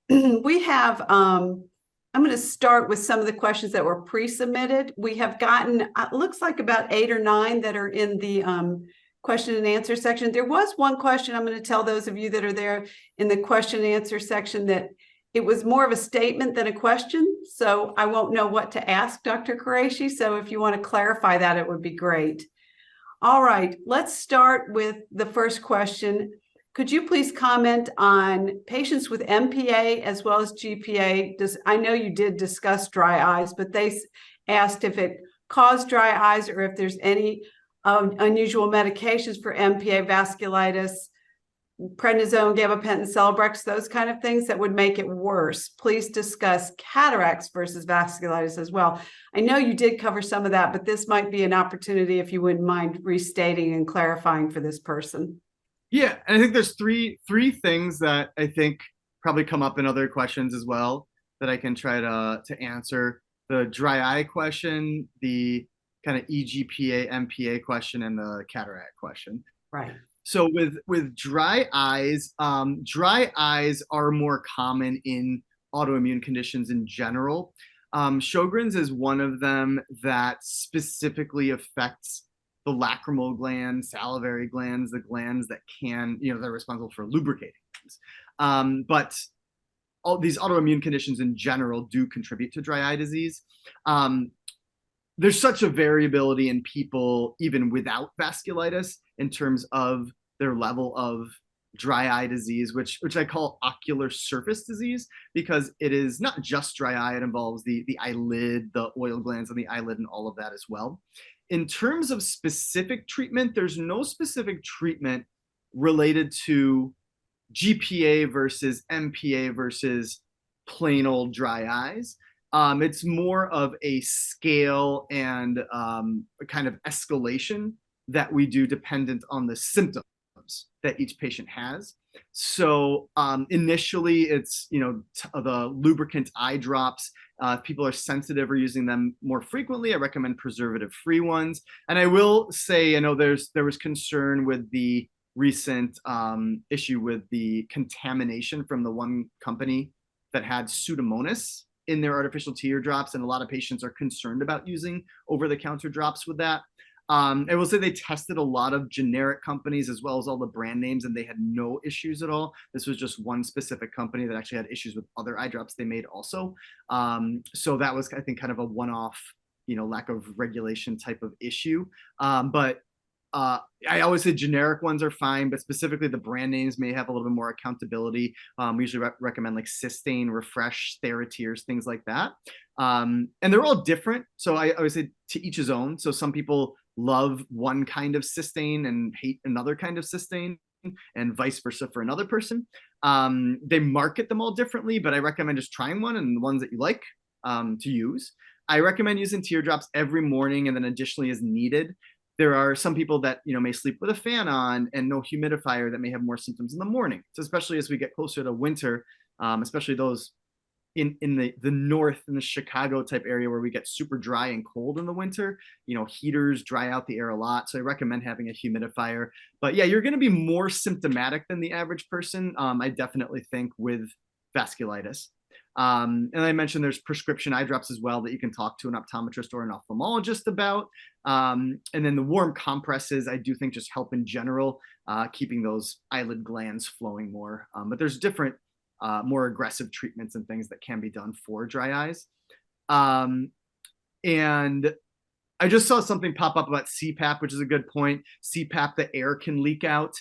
we have, I'm going to start with some of the questions that were pre-submitted. We have gotten, it looks like about 8 or 9 that are in the question and answer section. There was one question, I'm going to tell those of you that are there in the question and answer section that it was more of a statement than a question. So I won't know what to ask Dr. Qureshi. So if you want to clarify that, it would be great. All right, let's start with the first question. Could you please comment on patients with MPA as well as GPA? I know you did discuss dry eyes, but they asked if it caused dry eyes or if there's any unusual medications for MPA, vasculitis, prednisone, gabapentin, Celebrex, those kind of things that would make it worse. Please discuss cataracts versus vasculitis as well. I know you did cover some of that, but this might be an opportunity if you wouldn't mind restating and clarifying for this person. Yeah, and I think there's three things that I think probably come up in other questions as well that I can try to answer. The dry eye question, the kind of EGPA, MPA question, and the cataract question. Right. So with dry eyes are more common in autoimmune conditions in general. Sjogren's is one of them that specifically affects the lacrimal glands, salivary glands, the glands that can, they're responsible for lubricating things. But all these autoimmune conditions in general do contribute to dry eye disease. There's such a variability in people, even without vasculitis, in terms of their level of dry eye disease, which I call ocular surface disease, because it is not just dry eye. It involves the eyelid, the oil glands on the eyelid, and all of that as well. In terms of specific treatment, there's no specific treatment related to GPA versus MPA versus plain old dry eyes. It's more of a scale and a kind of escalation that we do dependent on the symptoms that each patient has. So initially it's, the lubricant eye drops. If people are sensitive or using them more frequently, I recommend preservative-free ones. And I will say, there was concern with the recent issue with the contamination from the one company that had Pseudomonas in their artificial tear drops, and a lot of patients are concerned about using over-the-counter drops with that. I will say they tested a lot of generic companies as well as all the brand names, and they had no issues at all. This was just one specific company that actually had issues with other eye drops they made also. So that was, I think, kind of a one-off, lack of regulation type of issue. But I always say generic ones are fine, but specifically the brand names may have a little bit more accountability. We usually recommend like Systane, Refresh, Theratears, things like that. And they're all different. So I always say to each his own. So some people love one kind of Systane and hate another kind of Systane, and vice versa for another person. They market them all differently, but I recommend just trying one and the ones that you like to use. I recommend using teardrops every morning, and then additionally as needed. There are some people that may sleep with a fan on and no humidifier that may have more symptoms in the morning. So especially as we get closer to winter, especially those in the north, in the Chicago type area where we get super dry and cold in the winter, heaters dry out the air a lot. So I recommend having a humidifier. But yeah, you're going to be more symptomatic than the average person, I definitely think, with vasculitis. And I mentioned there's prescription eye drops as well that you can talk to an optometrist or an ophthalmologist about. And then the warm compresses, I do think, just help in general, keeping those eyelid glands flowing more. But there's different, more aggressive treatments and things that can be done for dry eyes. And I just saw something pop up about CPAP, which is a good point. CPAP, the air can leak out,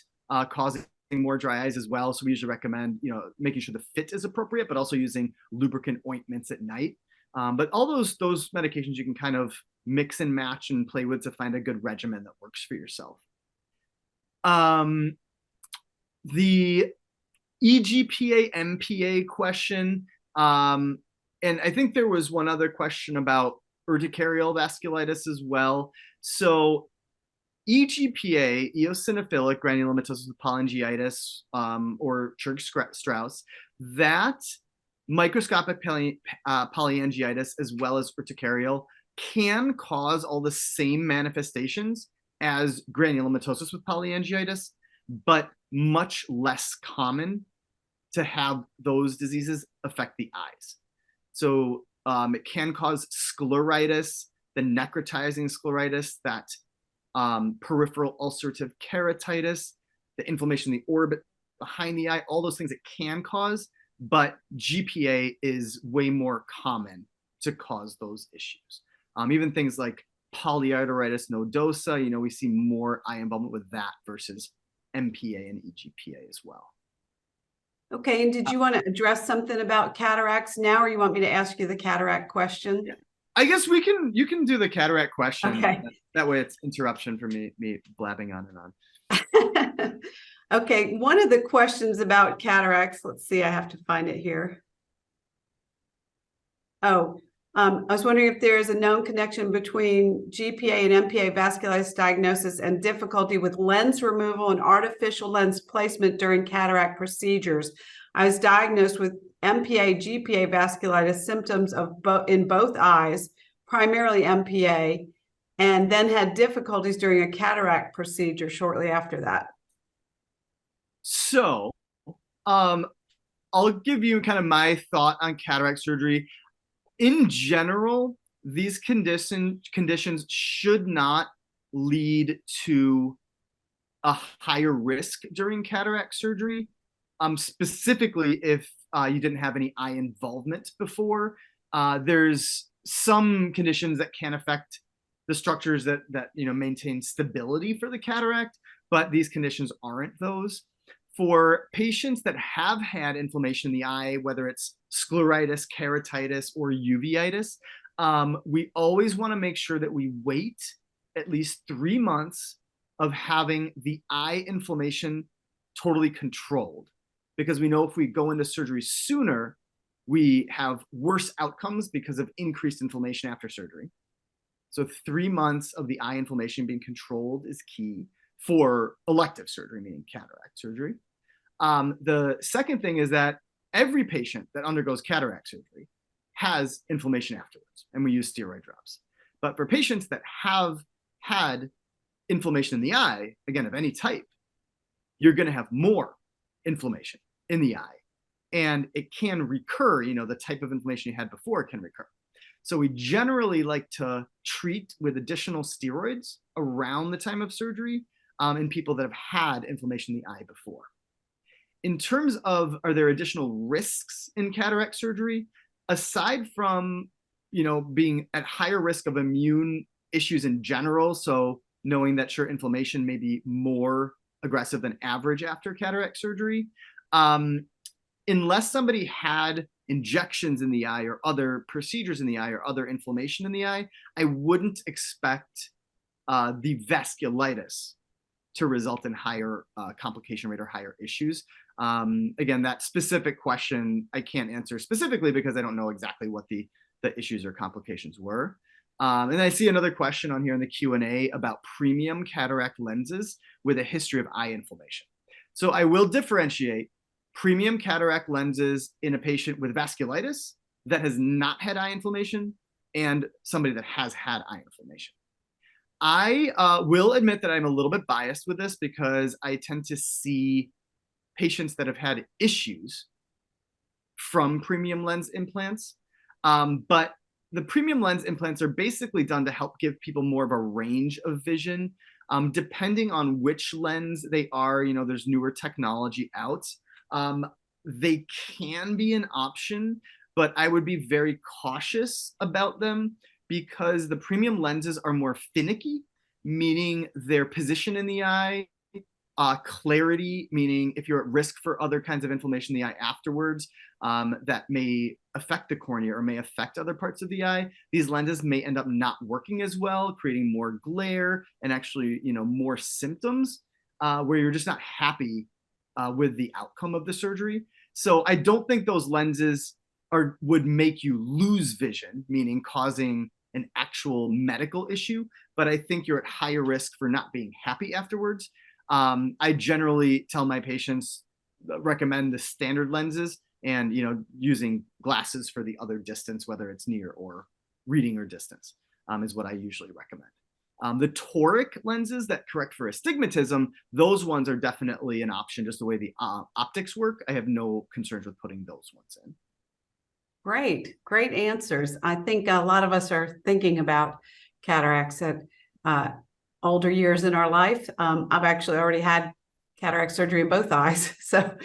causing more dry eyes as well. So we usually recommend, making sure the fit is appropriate, but also using lubricant ointments at night. But all those medications you can kind of mix and match and play with to find a good regimen that works for yourself. The EGPA MPA question, and I think there was one other question about urticarial vasculitis as well. So EGPA, eosinophilic granulomatosis with polyangiitis, or Church-Strauss, that microscopic polyangiitis as well as urticarial can cause all the same manifestations as granulomatosis with polyangiitis, but much less common to have those diseases affect the eyes. So it can cause scleritis, the necrotizing scleritis, that peripheral ulcerative keratitis, the inflammation in the orbit behind the eye, all those things it can cause, but GPA is way more common to cause those issues. Even things like polyarteritis nodosa, we see more eye involvement with that versus MPA and EGPA as well. Okay, and did you want to address something about cataracts now, or you want me to ask you the cataract question? Yeah. I guess you can do the cataract question. Okay. That way it's interruption for me blabbing on and on. Okay, one of the questions about cataracts, let's see, I have to find it here. Oh, I was wondering if there is a known connection between GPA and MPA vasculitis diagnosis and difficulty with lens removal and artificial lens placement during cataract procedures. I was diagnosed with MPA, GPA vasculitis symptoms in both eyes, primarily MPA, and then had difficulties during a cataract procedure shortly after that. So, I'll give you kind of my thought on cataract surgery. In general, these conditions should not lead to a higher risk during cataract surgery, specifically if you didn't have any eye involvement before. There's some conditions that can affect the structures that maintain stability for the cataract, but these conditions aren't those. For patients that have had inflammation in the eye, whether it's scleritis, keratitis, or uveitis, we always want to make sure that we wait at least 3 months of having the eye inflammation totally controlled. Because we know if we go into surgery sooner, we have worse outcomes because of increased inflammation after surgery. So 3 months of the eye inflammation being controlled is key for elective surgery, meaning cataract surgery. The second thing is that every patient that undergoes cataract surgery has inflammation afterwards, and we use steroid drops. But for patients that have had inflammation in the eye, again, of any type, you're going to have more inflammation in the eye, and it can recur. The type of inflammation you had before can recur. So we generally like to treat with additional steroids around the time of surgery in people that have had inflammation in the eye before. In terms of, are there additional risks in cataract surgery? Aside from, being at higher risk of immune issues in general, so knowing that your inflammation may be more aggressive than average after cataract surgery, unless somebody had injections in the eye or other procedures in the eye or other inflammation in the eye, I wouldn't expect the vasculitis to result in higher complication rate or higher issues. Again, that specific question I can't answer specifically because I don't know exactly what the issues or complications were. And I see another question on here in the Q&A about premium cataract lenses with a history of eye inflammation. So I will differentiate premium cataract lenses in a patient with vasculitis that has not had eye inflammation and somebody that has had eye inflammation. I will admit that I'm a little bit biased with this because I tend to see patients that have had issues from premium lens implants. But the premium lens implants are basically done to help give people more of a range of vision. Depending on which lens they are, there's newer technology out. They can be an option, but I would be very cautious about them because the premium lenses are more finicky, meaning their position in the eye, clarity, meaning if you're at risk for other kinds of inflammation in the eye afterwards, that may affect the cornea or may affect other parts of the eye, these lenses may end up not working as well, creating more glare and actually, more symptoms where you're just not happy with the outcome of the surgery. So I don't think those lenses would make you lose vision, meaning causing an actual medical issue, but I think you're at higher risk for not being happy afterwards. I generally tell my patients, recommend the standard lenses and, using glasses for the other distance, whether it's near or reading or distance, is what I usually recommend. The toric lenses that correct for astigmatism, those ones are definitely an option, just the way the optics work. I have no concerns with putting those ones in. Great answers. I think a lot of us are thinking about cataracts at older years in our life. I've actually already had cataract surgery in both eyes. So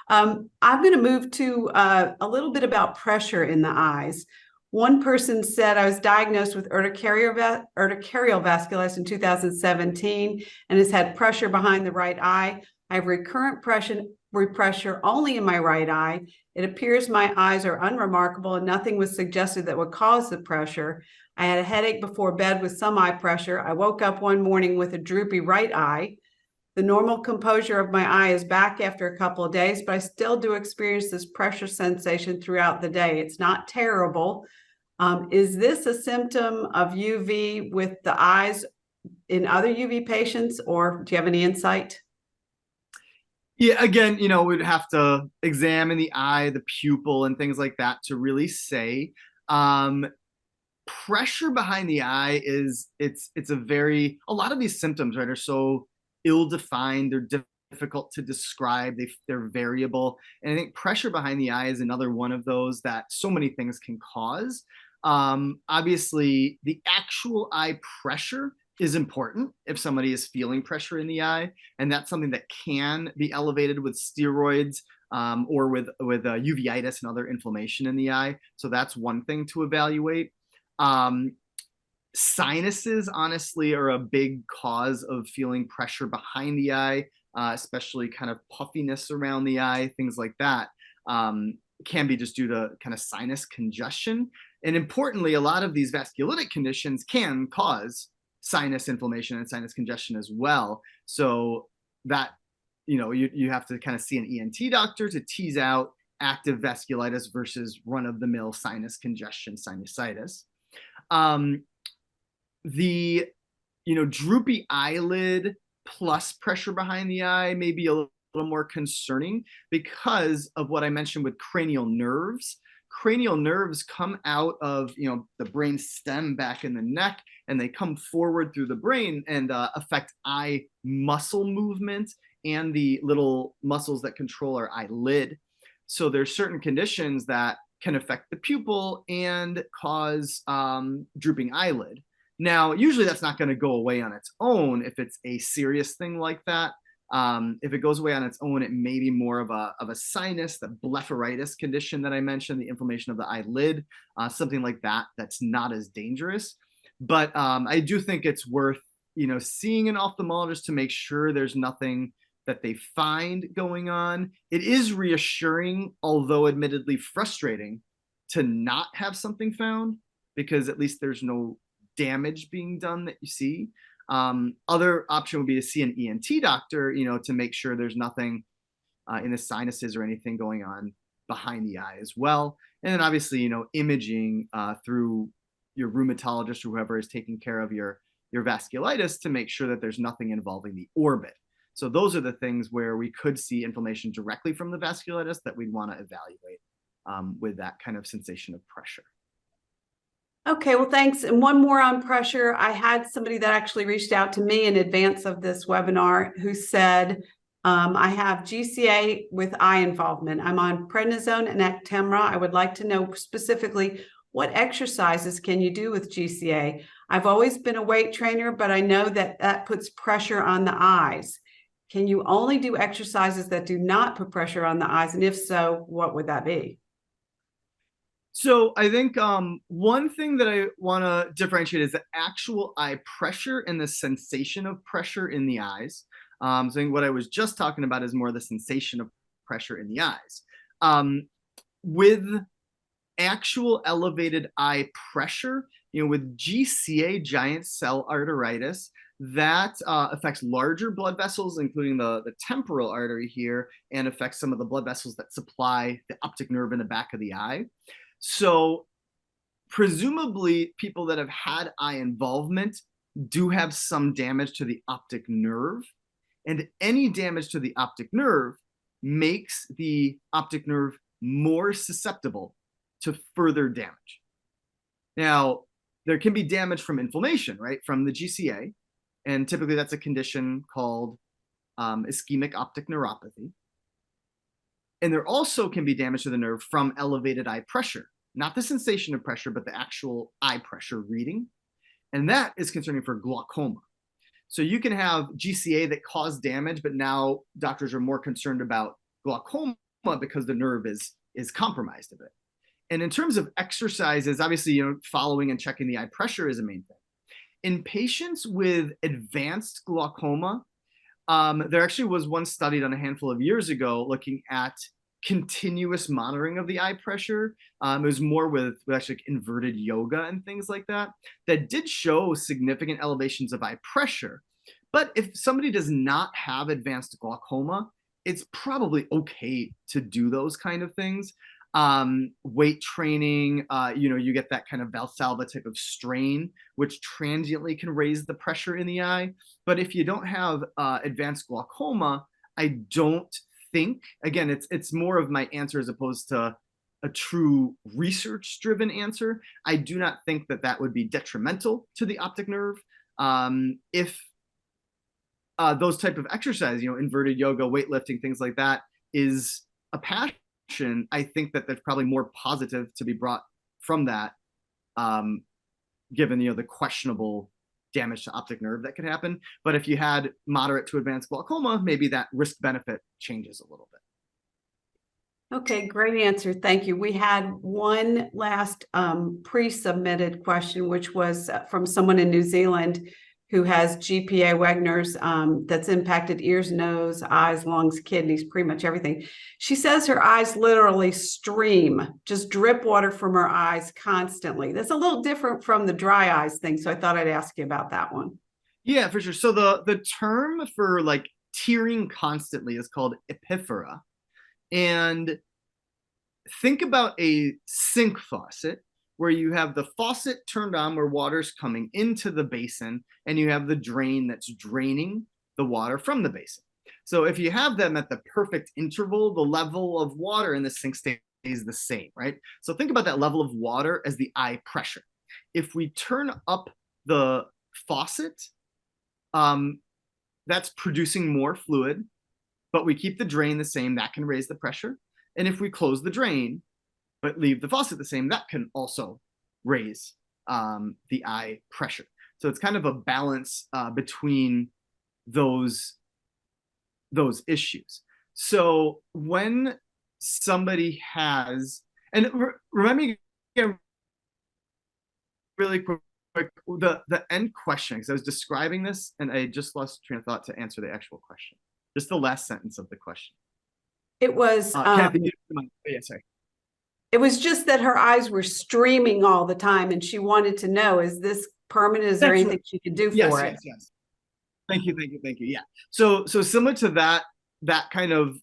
I'm going to move to a little bit about pressure in the eyes. One person said, I was diagnosed with urticarial vasculitis in 2017 and has had pressure behind the right eye. I have recurrent pressure only in my right eye. It appears my eyes are unremarkable and nothing was suggested that would cause the pressure. I had a headache before bed with some eye pressure. I woke up one morning with a droopy right eye. The normal composure of my eye is back after a couple of days, but I still do experience this pressure sensation throughout the day. It's not terrible. Is this a symptom of UV with the eyes in other UV patients, or do you have any insight? Yeah, again, we'd have to examine the eye, the pupil, and things like that to really say. Pressure behind the eye it's a lot of these symptoms, right, are so ill-defined. They're difficult to describe. They're variable. And I think pressure behind the eye is another one of those that so many things can cause. Obviously, the actual eye pressure is important if somebody is feeling pressure in the eye, and that's something that can be elevated with steroids or with uveitis and other inflammation in the eye. So that's one thing to evaluate. Sinuses, honestly, are a big cause of feeling pressure behind the eye, especially kind of puffiness around the eye, things like that. Can be just due to kind of sinus congestion. And importantly, a lot of these vasculitic conditions can cause sinus inflammation and sinus congestion as well. So that, you have to kind of see an ENT doctor to tease out active vasculitis versus run-of-the-mill sinus congestion, sinusitis. The droopy eyelid plus pressure behind the eye may be a little more concerning because of what I mentioned with cranial nerves. Cranial nerves come out of the brain stem back in the neck, and they come forward through the brain and affect eye muscle movement and the little muscles that control our eyelid. So there's certain conditions that can affect the pupil and cause drooping eyelid. Now, usually that's not going to go away on its own if it's a serious thing like that. If it goes away on its own, it may be more of a sinus, the blepharitis condition that I mentioned, the inflammation of the eyelid, something like that. That's not as dangerous. But I do think it's worth seeing an ophthalmologist to make sure there's nothing that they find going on. It is reassuring, although admittedly frustrating, to not have something found, because at least there's no damage being done that you see. Other option would be to see an ENT doctor, to make sure there's nothing in the sinuses or anything going on behind the eye as well. And then obviously, imaging through your rheumatologist or whoever is taking care of your vasculitis to make sure that there's nothing involving the orbit. So those are the things where we could see inflammation directly from the vasculitis that we'd want to evaluate with that kind of sensation of pressure. Okay, well, thanks. And one more on pressure. I had somebody that actually reached out to me in advance of this webinar who said, I have GCA with eye involvement. I'm on prednisone and Actemra. I would like to know specifically what exercises can you do with GCA? I've always been a weight trainer, but I know that puts pressure on the eyes. Can you only do exercises that do not put pressure on the eyes? And if so, what would that be? So I think one thing that I want to differentiate is the actual eye pressure and the sensation of pressure in the eyes. So I think what I was just talking about is more the sensation of pressure in the eyes. With actual elevated eye pressure, with GCA, giant cell arteritis, that affects larger blood vessels, including the temporal artery here, and affects some of the blood vessels that supply the optic nerve in the back of the eye. So presumably people that have had eye involvement do have some damage to the optic nerve, and any damage to the optic nerve makes the optic nerve more susceptible to further damage. Now, there can be damage from inflammation, right, from the GCA. And typically that's a condition called ischemic optic neuropathy. And there also can be damage to the nerve from elevated eye pressure, not the sensation of pressure, but the actual eye pressure reading. And that is concerning for glaucoma. So you can have GCA that caused damage, but now doctors are more concerned about glaucoma because the nerve is compromised a bit. And in terms of exercises, obviously, following and checking the eye pressure is a main thing. In patients with advanced glaucoma, there actually was one study done a handful of years ago looking at continuous monitoring of the eye pressure. It was more with actually inverted yoga and things like that did show significant elevations of eye pressure. But if somebody does not have advanced glaucoma, it's probably okay to do those kind of things. Weight training, you get that kind of Valsalva type of strain, which transiently can raise the pressure in the eye. But if you don't have advanced glaucoma, I don't think, again, it's more of my answer as opposed to a true research-driven answer. I do not think that would be detrimental to the optic nerve. If those type of exercise, inverted yoga, weightlifting, things like that, is a passion, I think that there's probably more positive to be brought from that, given the questionable damage to optic nerve that could happen. But if you had moderate to advanced glaucoma, maybe that risk benefit changes a little bit. Okay, great answer. Thank you. We had one last pre-submitted question, which was from someone in New Zealand who has GPA Wegener's that's impacted ears, nose, eyes, lungs, kidneys, pretty much everything. She says her eyes literally stream, just drip water from her eyes constantly. That's a little different from the dry eyes thing. So I thought I'd ask you about that one. Yeah, for sure. So the term for like tearing constantly is called epiphora. And think about a sink faucet where you have the faucet turned on where water's coming into the basin, and you have the drain that's draining the water from the basin. So if you have them at the perfect interval, the level of water in the sink stays the same, right? So think about that level of water as the eye pressure. If we turn up the faucet, that's producing more fluid, but we keep the drain the same, that can raise the pressure. And if we close the drain, but leave the faucet the same, that can also raise the eye pressure. So it's kind of a balance between those issues. So when somebody has, and remind me again really quick, the end question, because I was describing this and I just lost train of thought to answer the actual question. Just the last sentence of the question. It was, Kathy, yeah, sorry. It was just that her eyes were streaming all the time, and she wanted to know, is this permanent? Is there anything she could do for it? Yes. Thank you. Yeah. So similar to that kind of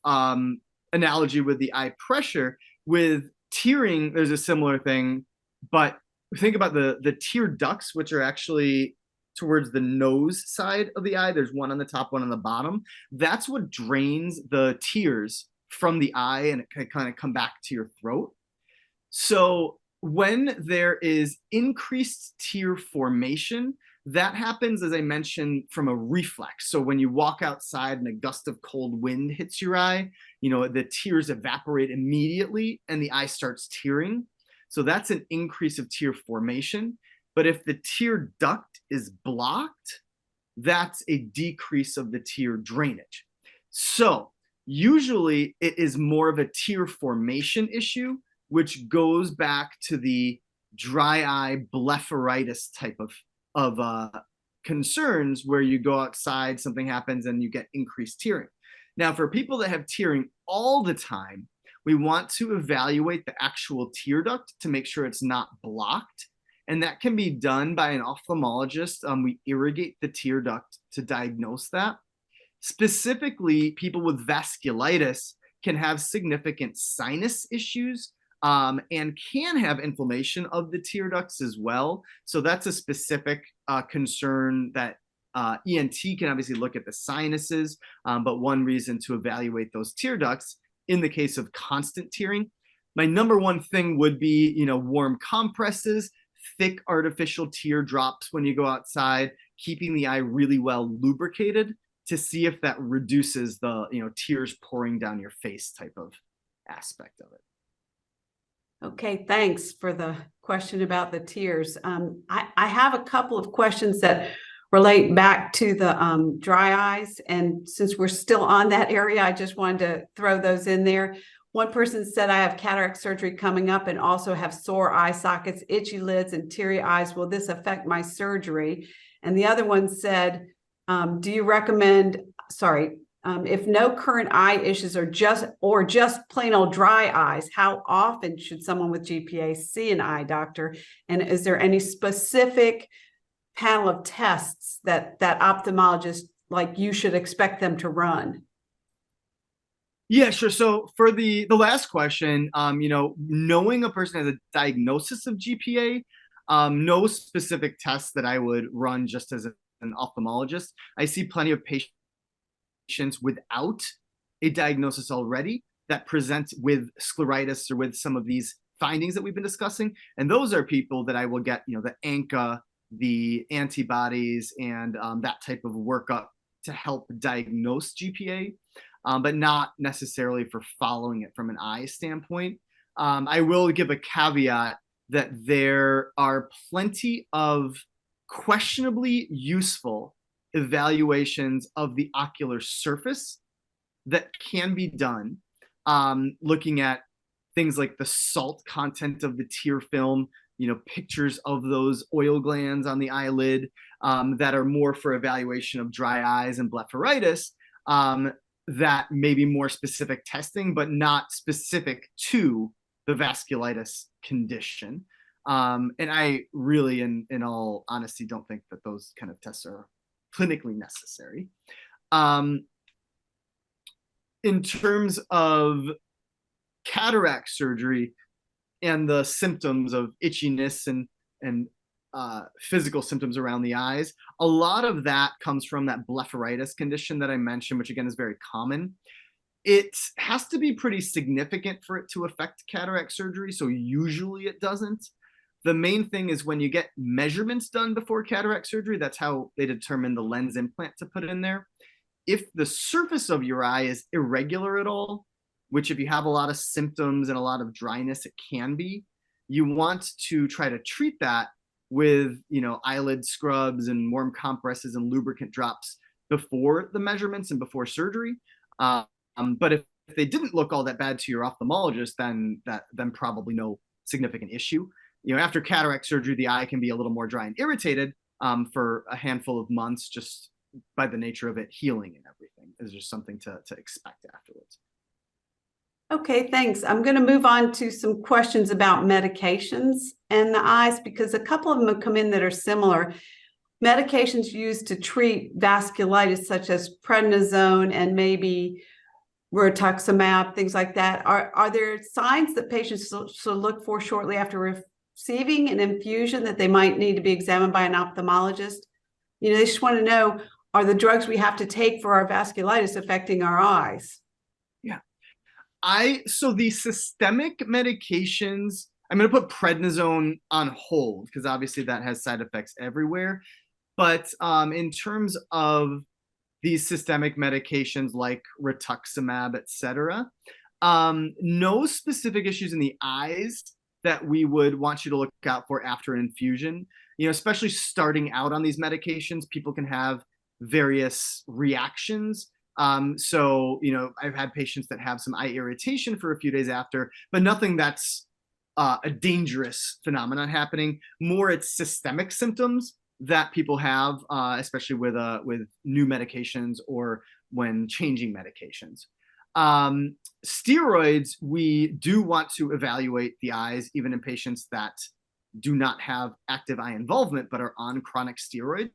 analogy with the eye pressure, with tearing, there's a similar thing, but think about the tear ducts, which are actually towards the nose side of the eye. There's one on the top, one on the bottom. That's what drains the tears from the eye, and it can kind of come back to your throat. So when there is increased tear formation, that happens, as I mentioned, from a reflex. So when you walk outside and a gust of cold wind hits your eye, the tears evaporate immediately and the eye starts tearing. So that's an increase of tear formation. But if the tear duct is blocked, that's a decrease of the tear drainage. So usually it is more of a tear formation issue, which goes back to the dry eye blepharitis type of concerns, where you go outside, something happens, and you get increased tearing. Now, for people that have tearing all the time, we want to evaluate the actual tear duct to make sure it's not blocked. And that can be done by an ophthalmologist. We irrigate the tear duct to diagnose that. Specifically, people with vasculitis can have significant sinus issues, and can have inflammation of the tear ducts as well. So that's a specific concern that ENT can obviously look at the sinuses, but one reason to evaluate those tear ducts in the case of constant tearing. My number one thing would be, warm compresses. thick artificial teardrops when you go outside, keeping the eye really well lubricated to see if that reduces the, tears pouring down your face type of aspect of it. Okay, thanks for the question about the tears. I have a couple of questions that relate back to the dry eyes. And since we're still on that area, I just wanted to throw those in there. One person said, I have cataract surgery coming up and also have sore eye sockets, itchy lids, and teary eyes. Will this affect my surgery? And the other one said, do you recommend, if no current eye issues or just plain old dry eyes, how often should someone with GPA see an eye doctor? And is there any specific panel of tests that ophthalmologists like you should expect them to run? Yeah, sure. So for the last question, knowing a person has a diagnosis of GPA, no specific tests that I would run just as an ophthalmologist. I see plenty of patients without a diagnosis already that present with scleritis or with some of these findings that we've been discussing. And those are people that I will get, the ANCA, the antibodies, and that type of workup to help diagnose GPA. But not necessarily for following it from an eye standpoint. I will give a caveat that there are plenty of questionably useful evaluations of the ocular surface that can be done, looking at things like the salt content of the tear film, pictures of those oil glands on the eyelid, that are more for evaluation of dry eyes and blepharitis. That may be more specific testing, but not specific to the vasculitis condition. And I really, in all honesty, don't think that those kind of tests are clinically necessary. In terms of cataract surgery and the symptoms of itchiness and physical symptoms around the eyes, a lot of that comes from that blepharitis condition that I mentioned, which again is very common. It has to be pretty significant for it to affect cataract surgery, so usually it doesn't. The main thing is when you get measurements done before cataract surgery, that's how they determine the lens implant to put in there. If the surface of your eye is irregular at all, which if you have a lot of symptoms and a lot of dryness, it can be, you want to try to treat that with, eyelid scrubs and warm compresses and lubricant drops before the measurements and before surgery. But if they didn't look all that bad to your ophthalmologist, then probably no significant issue. After cataract surgery, the eye can be a little more dry and irritated for a handful of months, just by the nature of it healing and everything. Is just something to expect afterwards. Okay, thanks. I'm going to move on to some questions about medications and the eyes, because a couple of them have come in that are similar. Medications used to treat vasculitis, such as prednisone and maybe Rituximab, things like that. Are there signs that patients should look for shortly after receiving an infusion that they might need to be examined by an ophthalmologist? They just want to know, are the drugs we have to take for our vasculitis affecting our eyes? Yeah. So the systemic medications, I'm going to put prednisone on hold because obviously that has side effects everywhere. But in terms of these systemic medications like Rituximab, et cetera, no specific issues in the eyes that we would want you to look out for after an infusion. Especially starting out on these medications, people can have various reactions. So, I've had patients that have some eye irritation for a few days after, but nothing that's a dangerous phenomenon happening. More it's systemic symptoms that people have, especially with new medications or when changing medications. Steroids, we do want to evaluate the eyes, even in patients that do not have active eye involvement, but are on chronic steroids.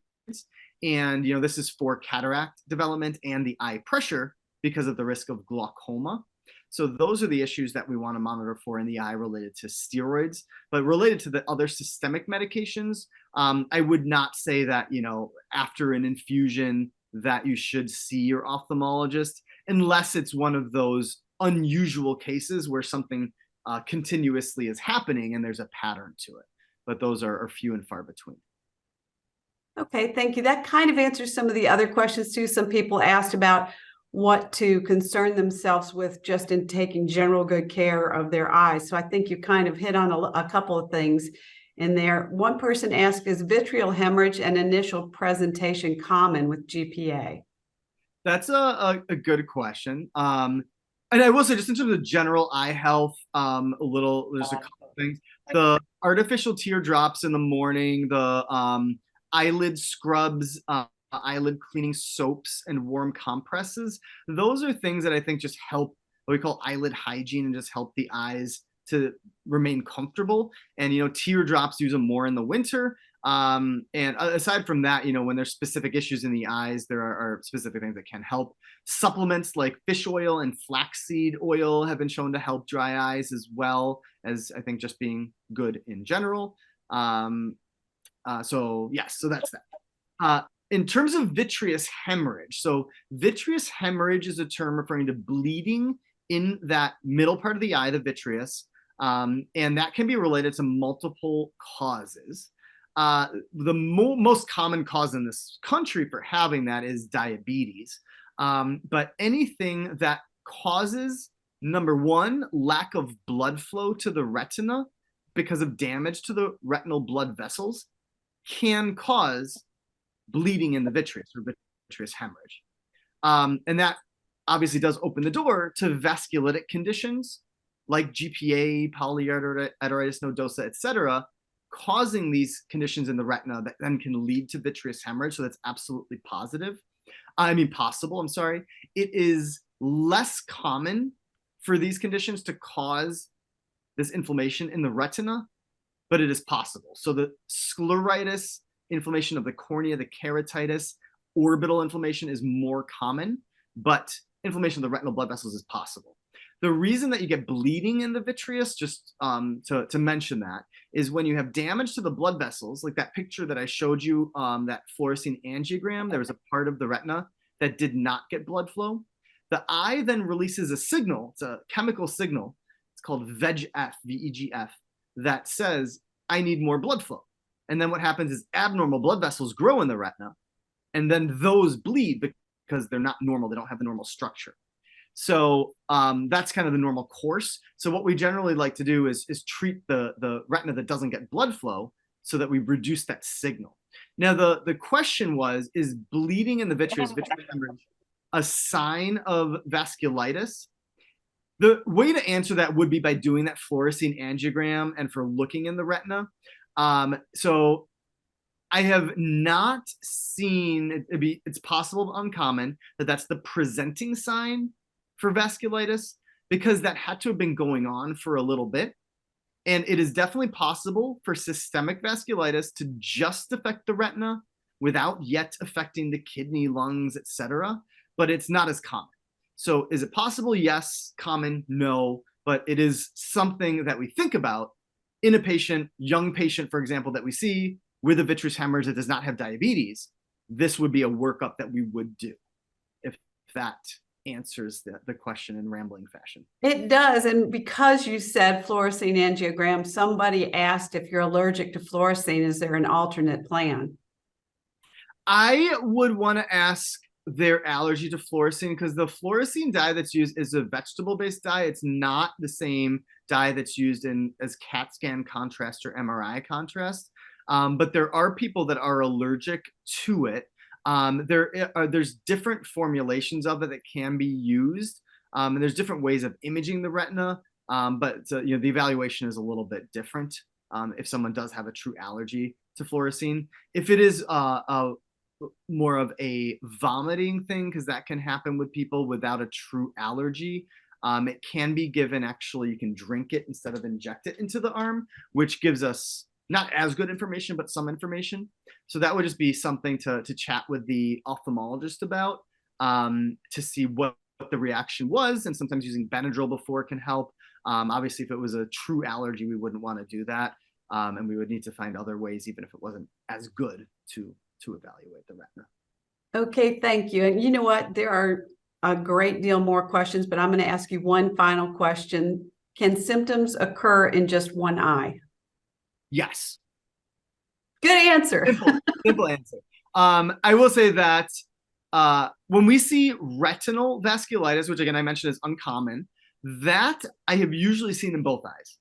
And, this is for cataract development and the eye pressure because of the risk of glaucoma. So those are the issues that we want to monitor for in the eye related to steroids. But related to the other systemic medications, I would not say that, after an infusion that you should see your ophthalmologist, unless it's one of those unusual cases where something continuously is happening and there's a pattern to it. but those are few and far between. Okay, thank you. That kind of answers some of the other questions too. Some people asked about what to concern themselves with just in taking general good care of their eyes. So I think you kind of hit on a couple of things in there. One person asked, is vitreal hemorrhage and initial presentation common with GPA? That's a good question. And I will say, just in terms of general eye health, there's a couple things. The artificial teardrops in the morning, the eyelid scrubs, eyelid cleaning soaps, and warm compresses. Those are things that I think just help what we call eyelid hygiene and just help the eyes to remain comfortable. And, teardrops use them more in the winter. And aside from that, when there's specific issues in the eyes, there are specific things that can help. Supplements like fish oil and flaxseed oil have been shown to help dry eyes, as well as, I think, just being good in general. So that's that. In terms of vitreous hemorrhage, so vitreous hemorrhage is a term referring to bleeding in that middle part of the eye, the vitreous, and that can be related to multiple causes. The most common cause in this country for having that is diabetes. But anything that causes, number one, lack of blood flow to the retina because of damage to the retinal blood vessels can cause bleeding in the vitreous or vitreous hemorrhage. And that obviously does open the door to vasculitic conditions like GPA, polyarteritis nodosa, etc., causing these conditions in the retina that then can lead to vitreous hemorrhage. So that's absolutely possible. I'm sorry. It is less common for these conditions to cause this inflammation in the retina, but it is possible. So the scleritis, inflammation of the cornea, the keratitis, orbital inflammation is more common, but inflammation of the retinal blood vessels is possible. The reason that you get bleeding in the vitreous, just to mention that, is when you have damage to the blood vessels, like that picture that I showed you, that fluorescein angiogram, there was a part of the retina that did not get blood flow. The eye then releases a signal, it's a chemical signal, it's called VEGF, VEGF, that says, I need more blood flow. And then what happens is abnormal blood vessels grow in the retina, and then those bleed because they're not normal, they don't have the normal structure. So that's kind of the normal course. So what we generally like to do is treat the retina that doesn't get blood flow so that we reduce that signal. Now, the question was, is bleeding in the vitreous hemorrhage a sign of vasculitis? The way to answer that would be by doing that fluorescein angiogram and for looking in the retina. So I have not seen it's possible, uncommon, that's the presenting sign for vasculitis, because that had to have been going on for a little bit. And it is definitely possible for systemic vasculitis to just affect the retina without yet affecting the kidney, lungs, etc. But it's not as common. So is it possible? Yes. Common? No. But it is something that we think about in a patient, young patient, for example, that we see with a vitreous hemorrhage that does not have diabetes. This would be a workup that we would do, if that answers the question in rambling fashion. It does. And because you said fluorescein angiogram, somebody asked if you're allergic to fluorescein, is there an alternate plan? I would want to ask their allergy to fluorescein, because the fluorescein dye that's used is a vegetable-based dye. It's not the same dye that's used as CAT scan contrast or MRI contrast. But there are people that are allergic to it. There's different formulations of it that can be used, and there's different ways of imaging the retina, but the evaluation is a little bit different if someone does have a true allergy to fluorescein. If it is more of a vomiting thing, because that can happen with people without a true allergy, it can be given, actually, you can drink it instead of inject it into the arm, which gives us not as good information, but some information. So that would just be something to chat with the ophthalmologist about, to see what the reaction was. And sometimes using Benadryl before can help. Obviously, if it was a true allergy, we wouldn't want to do that. And we would need to find other ways, even if it wasn't as good, to evaluate the retina. Okay, thank you. And you know what? There are a great deal more questions, but I'm going to ask you one final question. Can symptoms occur in just one eye? Yes. Good answer. Simple answer. I will say that when we see retinal vasculitis, which again I mentioned is uncommon, that I have usually seen in both eyes.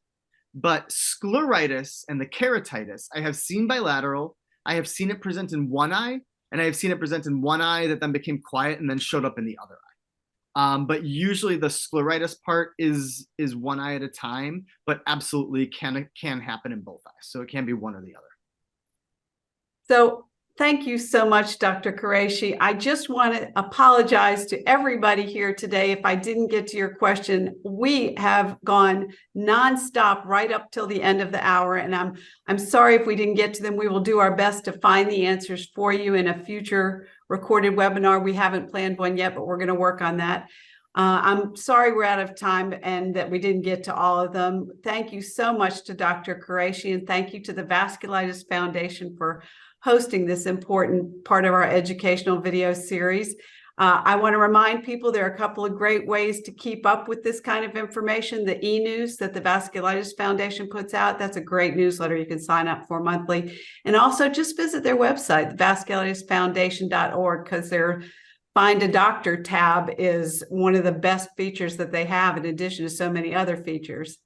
But scleritis and the keratitis, I have seen bilateral. I have seen it present in one eye, and I have seen it present in one eye that then became quiet and then showed up in the other eye. But usually the scleritis part is one eye at a time, but absolutely can happen in both eyes. So it can be one or the other. So thank you so much, Dr. Qureshi. I just want to apologize to everybody here today if I didn't get to your question. We have gone nonstop right up till the end of the hour, and I'm sorry if we didn't get to them. We will do our best to find the answers for you in a future recorded webinar. We haven't planned one yet, but we're going to work on that. I'm sorry we're out of time and that we didn't get to all of them. Thank you so much to Dr. Qureshi, and thank you to the Vasculitis Foundation for hosting this important part of our educational video series. I want to remind people there are a couple of great ways to keep up with this kind of information. The e-news that the Vasculitis Foundation puts out, that's a great newsletter you can sign up for monthly. And also just visit their website, vasculitisfoundation.org, because their Find a Doctor tab is one of the best features that they have, in addition to so many other features.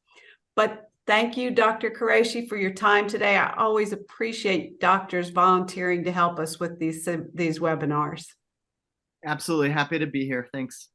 But thank you, Dr. Qureshi, for your time today. I always appreciate doctors volunteering to help us with these webinars. Absolutely. Happy to be here. Thanks.